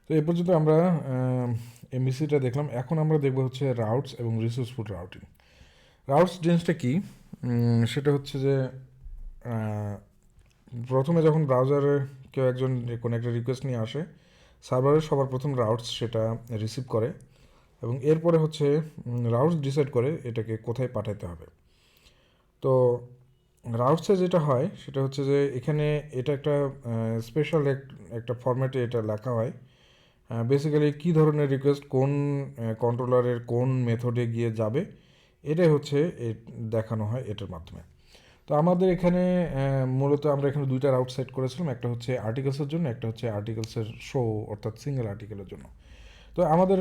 তো এই পর্যন্ত আমরা এমবিসিটা দেখলাম। এখন আমরা দেখব হচ্ছে রাউটস এবং রিসোর্সফুল রাউটিং। রাউটস জিনিসটা কি, সেটা হচ্ছে যে প্রথমে যখন ব্রাউজারে কেউ একজন কোনো একটা রিকোয়েস্ট নিয়ে আসে, সার্ভারে সবার প্রথম রাউটস সেটা রিসিভ করে এবং এরপরে হচ্ছে রাউটস ডিসাইড করে এটাকে কোথায় পাঠাতে হবে। তো রাউটসে যেটা হয় সেটা হচ্ছে যে এখানে এটা একটা স্পেশাল একটা ফরম্যাটে এটা লেখা হয়। বেসিক্যালি কী ধরনের রিকোয়েস্ট কোন কন্ট্রোলারের কোন মেথডে গিয়ে যাবে, এটাই হচ্ছে দেখানো হয় এটার মাধ্যমে। তো আমাদের এখানে মূলত আমরা এখানে দুইটা রাউট সেট করেছিলাম, একটা হচ্ছে আর্টিকেলসের জন্য, একটা হচ্ছে আর্টিকেলসের শো অর্থাৎ সিঙ্গেল আর্টিকেলের জন্য। তো আমাদের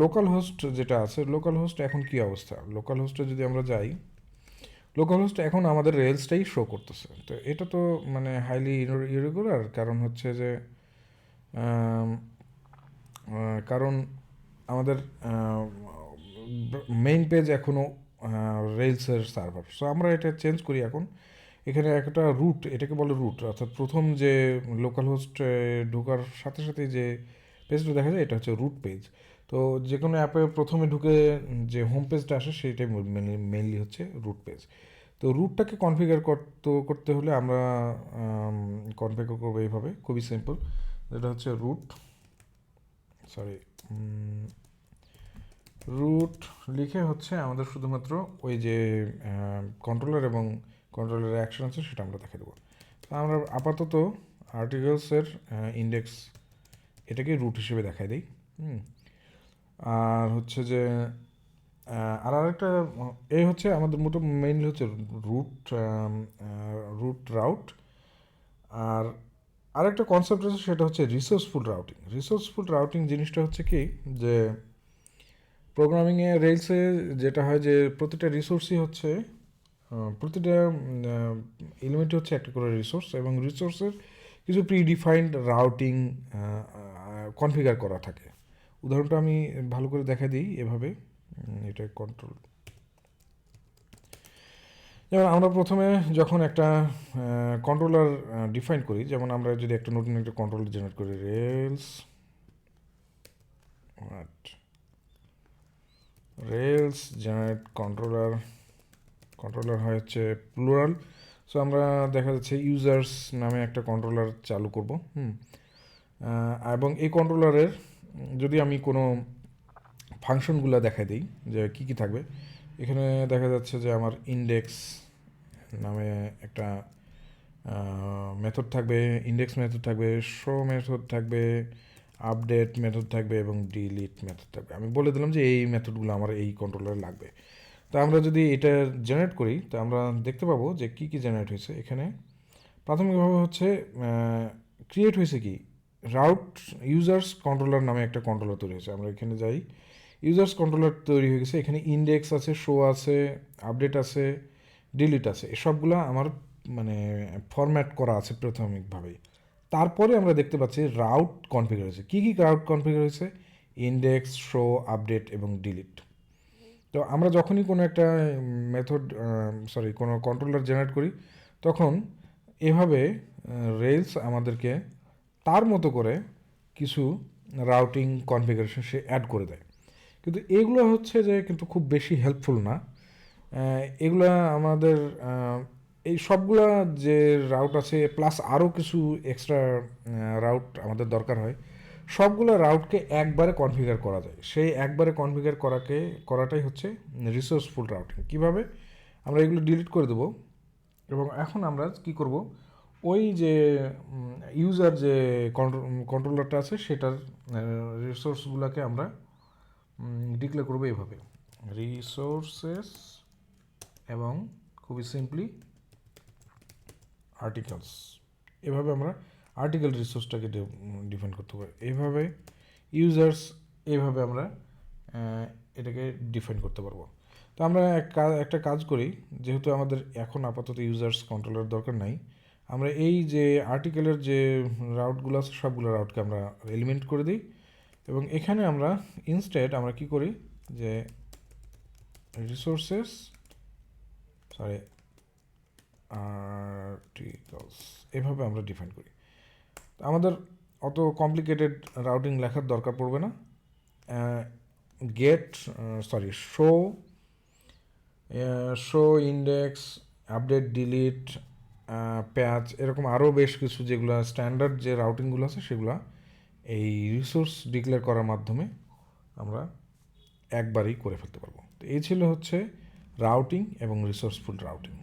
লোকাল হোস্ট যেটা আছে, লোকাল হোস্ট এখন কী অবস্থা, লোকাল হোস্টে যদি আমরা যাই, লোকাল হোস্ট এখন আমাদের রেলসটাই শো করতেছে। তো এটা তো মানে হাইলি ইরেগুলার, কারণ হচ্ছে যে কারণ আমাদের মেইন পেজ এখনও রেলসের সার্ভার। সো আমরা এটা চেঞ্জ করি এখন। এখানে একটা রুট, এটাকে বলে রুট, অর্থাৎ প্রথম যে লোকাল হোস্ট ঢোকার সাথে সাথে যে পেজটা দেখা যায় এটা হচ্ছে রুট পেজ। তো যে কোনো অ্যাপে প্রথমে ঢুকে যে হোম পেজটা আসে সেটাই মেইনলি হচ্ছে রুট পেজ। তো রুটটাকে কনফিগার করতে হলে আমরা কনফিগার করবো এইভাবে, খুবই সিম্পল। যেটা হচ্ছে রুট লিখে হচ্ছে আমাদের শুধুমাত্র ওই যে কন্ট্রোলার এবং কন্ট্রোলারের অ্যাকশন আছে সেটা আমরা দেখে দেবো। আমরা আপাতত আর্টিকেলসের ইন্ডেক্স এটাকে রুট হিসেবে দেখাই দিই। আর হচ্ছে যে আর আরেকটা এই হচ্ছে আমাদের মতো মেইনলি হচ্ছে রুট রাউট। আর আরেকটা কনসেপ্ট আছে সেটা হচ্ছে রিসোর্সফুল রাউটিং। রিসোর্সফুল রাউটিং জিনিসটা হচ্ছে কি, যে প্রোগ্রামিংয়ে রেলসে যেটা হয় যে প্রতিটা রিসোর্সই হচ্ছে প্রতিটা এলিমেন্টই হচ্ছে একটা করে রিসোর্স, এবং রিসোর্সের কিছু প্রিডিফাইন্ড রাউটিং কনফিগার করা থাকে। উদাহরণটা আমি ভালো করে দেখা দিই এভাবে, এটা কন্ট্রোল। যেমন আমরা প্রথমে যখন একটা কন্ট্রোলার ডিফাইন করি, যেমন আমরা যদি একটা নতুন একটা কন্ট্রোলার জেনারেট করি, রেলস জেনারেট কন্ট্রোলার হয় হচ্ছে প্লুরাল। সো আমরা দেখা যাচ্ছে ইউজার্স নামে একটা কন্ট্রোলার চালু করব। এবং এই কন্ট্রোলারের যদি আমি কোনো ফাংশনগুলো দেখাই দিই যে কী কী থাকবে, এখানে দেখা যাচ্ছে যে আমার ইন্ডেক্স নামে একটা মেথড থাকবে, ইন্ডেক্স মেথড থাকবে, শো মেথড থাকবে, আপডেট মেথড থাকবে এবং ডিলিট মেথড থাকবে। আমি বলে দিলাম যে এই মেথডগুলো আমার এই কন্ট্রোলারে লাগবে। তো আমরা যদি এটা জেনারেট করি তো আমরা দেখতে পাবো যে কী কী জেনারেট হয়েছে। এখানে প্রাথমিকভাবে হচ্ছে ক্রিয়েট হয়েছে কি, রাউট ইউজার্স কন্ট্রোলার নামে একটা কন্ট্রোলার তৈরি হয়েছে। আমরা এখানে যাই, ইউজার্স কন্ট্রোলার তৈরি হয়ে গেছে। এখানে ইন্ডেক্স আছে, শো আছে, আপডেট আছে, ডিলিট আছে, এসবগুলো আমার মানে ফরম্যাট করা আছে প্রাথমিকভাবেই। তারপরে আমরা দেখতে পাচ্ছি রাউট কনফিগার হয়েছে। কী কী রাউট কনফিগার হয়েছে, ইন্ডেক্স, শো, আপডেট এবং ডিলিট। তো আমরা যখনই কোনো একটা কোনো কন্ট্রোলার জেনারেট করি তখন এভাবে রেলস আমাদেরকে তার মতো করে কিছু রাউটিং কনফিগারেশন সে অ্যাড করে দেয়। কিন্তু এগুলো হচ্ছে যে কিন্তু খুব বেশি হেল্পফুল না। এগুলা আমাদের এই সবগুলা যে রাউট আছে প্লাস আরও কিছু এক্সট্রা রাউট আমাদের দরকার হয়। সবগুলো রাউটকে একবারে কনফিগার করা যায়, সেই একবারে কনফিগার করাটাই হচ্ছে রিসোর্সফুল রাউটিং। কিভাবে আমরা এগুলো ডিলিট করে দেবো এবং এখন আমরা কি করব, ওই যে ইউজার যে কন্ট্রোলারটা আছে সেটার রিসোর্সগুলোকে আমরা ডিক্লেয়ার করবো এভাবে, রিসোর্সেস এবং খুবই সিম্পলি আর্টিকেলস। এভাবে আমরা আর্টিকেল রিসোর্সটাকে ডিফাইন করতে পারি। এইভাবে ইউজার্স, এইভাবে আমরা এটাকে ডিফাইন করতে পারবো। তো আমরা একটা কাজ করি, যেহেতু আমাদের এখন আপাতত ইউজার্স কন্ট্রোলার দরকার নাই, আমরা এই যে আর্টিকেলের যে রাউটগুলো আছে সবগুলো রাউটকে আমরা এলিমেন্ট করে দিই এবং এখানে আমরা ইনস্টেড আমরা কি করি যে রিসোর্সেস আর্টিকেলস এভাবে আমরা ডিফাইন করি। আমাদের অত কমপ্লিকেটেড রাউটিং লেখার দরকার পড়বে না। Get show index, update, delete, patch, এরকম আরও বেশ কিছু যেগুলো স্ট্যান্ডার্ড যে রাউটিংগুলো আছে সেগুলো এই রিসোর্স ডিক্লেয়ার করার মাধ্যমে আমরা একবারেই করে ফেলতে পারবো। তো এই ছিল হচ্ছে রাউটিং এবং রিসোর্সফুল রাউটিং।